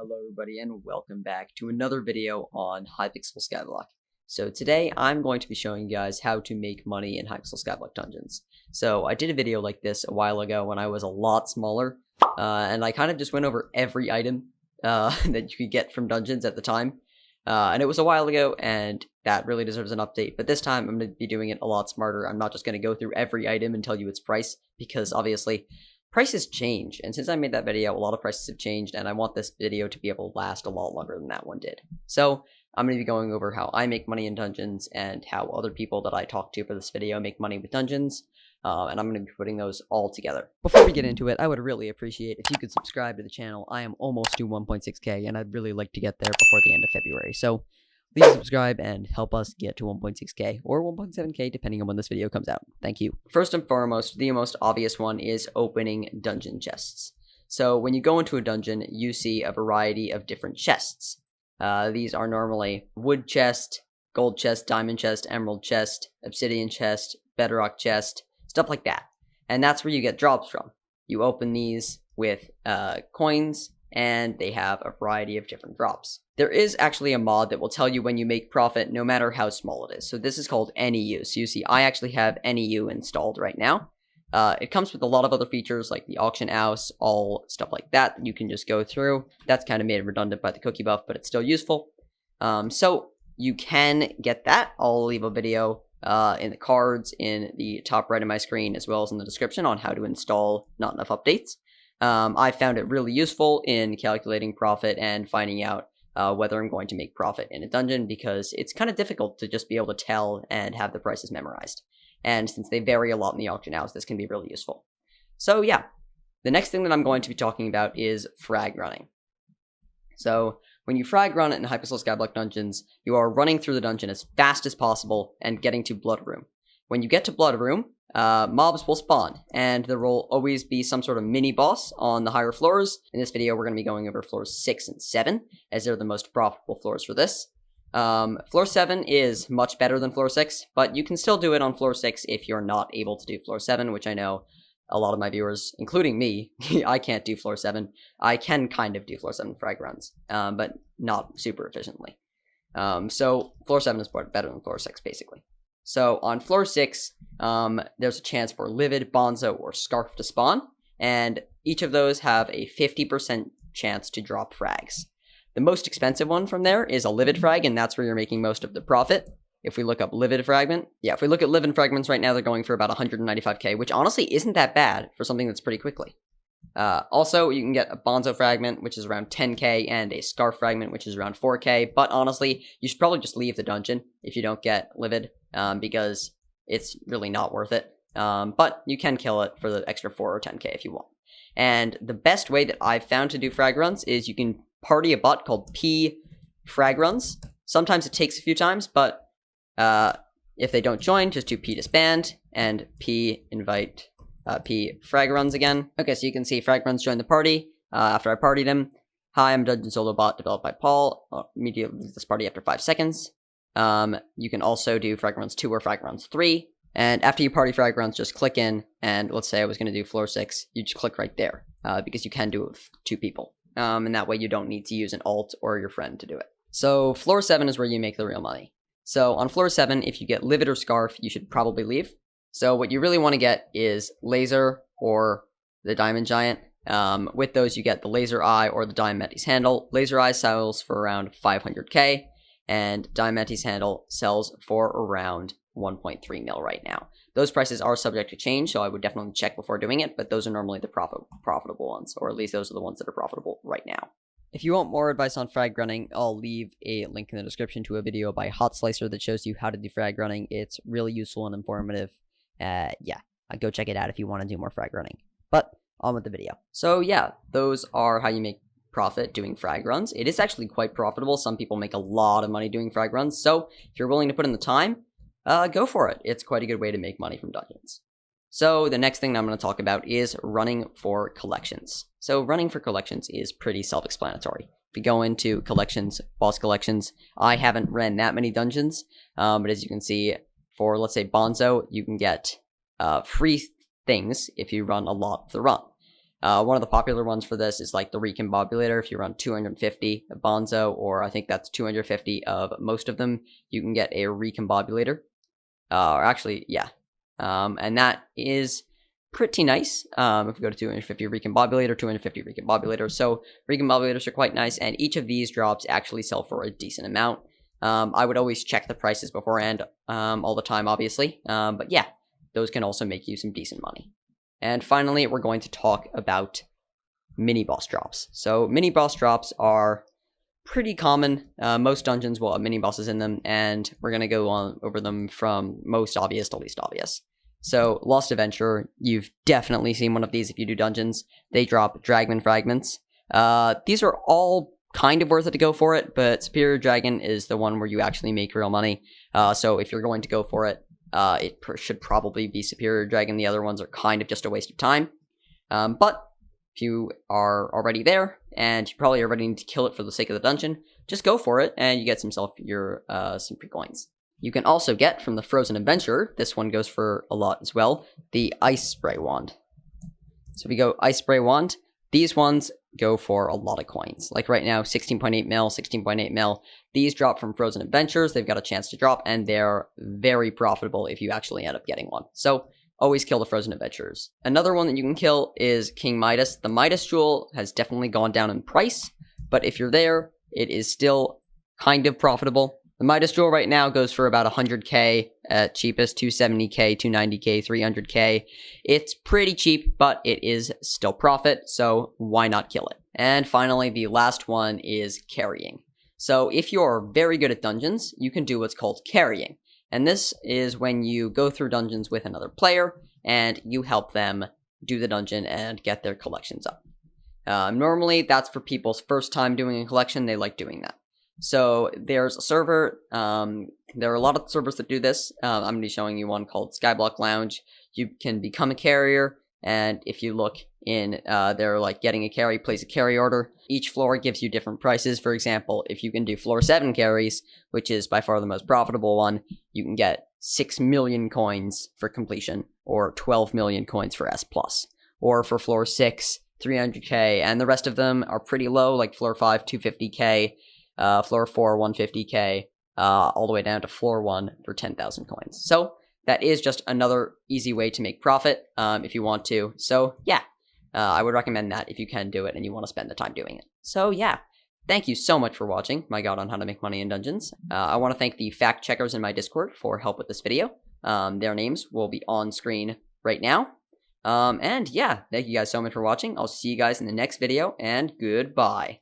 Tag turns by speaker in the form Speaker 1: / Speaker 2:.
Speaker 1: Hello everybody and welcome back to another video on Hypixel Skyblock. So today I'm going to be showing you guys how to make money in Hypixel Skyblock Dungeons. So I did a video like this a while ago when I was a lot smaller, and I kind of just went over every item that you could get from dungeons at the time. And it was a while ago, and that really deserves an update, but this time I'm going to be doing it a lot smarter. I'm not just going to go through every item and tell you its price, because obviously prices change, and since I made that video, a lot of prices have changed, and I want this video to be able to last a lot longer than that one did. So I'm going to be going over how I make money in dungeons, and how other people that I talk to for this video make money with dungeons, and I'm going to be putting those all together. Before we get into it, I would really appreciate if you could subscribe to the channel. I am almost to 1.6k, and I'd really like to get there before the end of February, so please subscribe and help us get to 1.6k or 1.7k depending on when this video comes out. Thank you. First and foremost, the most obvious one is opening dungeon chests. So when you go into a dungeon, you see a variety of different chests. These are normally wood chest, gold chest, diamond chest, emerald chest, obsidian chest, bedrock chest, stuff like that. And that's where you get drops from. You open these with coins, and they have a variety of different drops. There is actually a mod that will tell you when you make profit no matter how small it is. So this is called NEU. So you see I actually have NEU installed right now. It comes with a lot of other features like the auction house, all stuff like that you can just go through. That's kind of made redundant by the cookie buff, but it's still useful. So you can get that. I'll leave a video in the cards in the top right of my screen, as well as in the description, on how to install Not Enough Updates. I found it really useful in calculating profit and finding out whether I'm going to make profit in a dungeon, because it's kind of difficult to just be able to tell and have the prices memorized. And since they vary a lot in the auction house, this can be really useful. So yeah, the next thing that I'm going to be talking about is frag running. So when you frag run in Hypixel Skyblock Dungeons, you are running through the dungeon as fast as possible and getting to Blood Room. When you get to Blood Room, mobs will spawn, and there will always be some sort of mini-boss on the higher floors. In this video, we're going to be going over floors 6 and 7, as they're the most profitable floors for this. Floor 7 is much better than floor 6, but you can still do it on floor 6 if you're not able to do floor 7, which I know a lot of my viewers, including me, I can't do floor 7. I can kind of do floor 7 frag runs, but not super efficiently. So floor 7 is better than floor 6, basically. So on floor 6, there's a chance for Livid, Bonzo, or Scarf to spawn, and each of those have a 50% chance to drop frags. The most expensive one from there is a Livid frag, and that's where you're making most of the profit. If we look up Livid fragment, if we look at Livid fragments right now, they're going for about 195k, which honestly isn't that bad for something that's pretty quickly. Also, you can get a Bonzo fragment, which is around 10k, and a Scarf fragment, which is around 4k, but honestly, you should probably just leave the dungeon if you don't get Livid, because it's really not worth it. But you can kill it for the extra 4 or 10k if you want. And the best way that I've found to do frag runs is you can party a bot called P frag runs. Sometimes it takes a few times, but if they don't join, just do P disband and P invite P frag runs again. Okay, so you can see frag runs join the party after I partied him. Hi, I'm Dungeon Solo Bot developed by Paul. Immediately leave this party after 5 seconds. You can also do frag runs 2 or frag runs 3. And after you party frag runs, just click in, and let's say I was going to do floor 6, you just click right there, because you can do it with 2 people. And that way you don't need to use an alt or your friend to do it. So floor 7 is where you make the real money. So on floor 7, if you get Livid or Scarf, you should probably leave. So what you really want to get is Laser or the Diamond Giant. With those, you get the Laser Eye or the Diamante's Handle. Laser Eye sells for around 500k, and Diamante's Handle sells for around 1.3 mil right now. Those prices are subject to change, so I would definitely check before doing it, but those are normally the profitable ones, or at least those are the ones that are profitable right now. If you want more advice on frag running, I'll leave a link in the description to a video by Hot Slicer that shows you how to do frag running. It's really useful and informative. Yeah, go check it out if you want to do more frag running. But on with the video. So yeah, those are how you make profit doing frag runs. It is actually quite profitable. Some people make a lot of money doing frag runs, so if you're willing to put in the time, go for it. It's quite a good way to make money from dungeons. So the next thing I'm going to talk about is running for collections. So running for collections is pretty self-explanatory. If you go into collections, boss collections, I haven't ran that many dungeons, but as you can see, for let's say Bonzo, you can get free things if you run a lot of the run. One of the popular ones for this is like the Recombobulator. If you run 250 of Bonzo, or I think that's 250 of most of them, you can get a Recombobulator. Or actually, yeah. And that is pretty nice. If we go to 250 Recombobulator, 250 Recombobulator. So Recombobulators are quite nice, and each of these drops actually sell for a decent amount. I would always check the prices beforehand, all the time, obviously. But yeah, those can also make you some decent money. And finally, we're going to talk about Miniboss Drops. So Miniboss Drops are pretty common. Most dungeons will have mini-bosses in them, and we're going to go on over them from most obvious to least obvious. So Lost Adventure, you've definitely seen one of these if you do dungeons. They drop Dragman Fragments. These are all kind of worth it to go for it, but Superior Dragon is the one where you actually make real money. So if you're going to go for it, it should probably be Superior Dragon. The other ones are kind of just a waste of time. But if you are already there, and you probably already need to kill it for the sake of the dungeon, just go for it, and you get some free coins. You can also get from the Frozen Adventurer, this one goes for a lot as well, the Ice Spray Wand. So if we go Ice Spray Wand, these ones go for a lot of coins. Like right now, 16.8 mil, 16.8 mil. These drop from Frozen Adventures. They've got a chance to drop, and they're very profitable if you actually end up getting one. So always kill the Frozen Adventurers. Another one that you can kill is King Midas. The Midas Jewel has definitely gone down in price, but if you're there, it is still kind of profitable. The Midas Jewel right now goes for about 100k at cheapest, 270k, 290k, 300k. It's pretty cheap, but it is still profit, so why not kill it? And finally, the last one is carrying. So if you're very good at dungeons, you can do what's called carrying. And this is when you go through dungeons with another player, and you help them do the dungeon and get their collections up. Normally, that's for people's first time doing a collection. They like doing that. So there's a server, there are a lot of servers that do this. I'm going to be showing you one called Skyblock Lounge. You can become a carrier, and if you look in, they're like getting a carry, place a carry order. Each floor gives you different prices. For example, if you can do floor 7 carries, which is by far the most profitable one, you can get 6 million coins for completion, or 12 million coins for S+. Or for floor 6, 300k, and the rest of them are pretty low, like floor 5, 250k, floor 4, 150k, all the way down to floor 1 for 10,000 coins. So that is just another easy way to make profit if you want to. So yeah, I would recommend that if you can do it and you want to spend the time doing it. So yeah, thank you so much for watching my guide on how to make money in dungeons. I want to thank the fact checkers in my Discord for help with this video. Their names will be on screen right now. And yeah, thank you guys so much for watching. I'll see you guys in the next video, and goodbye.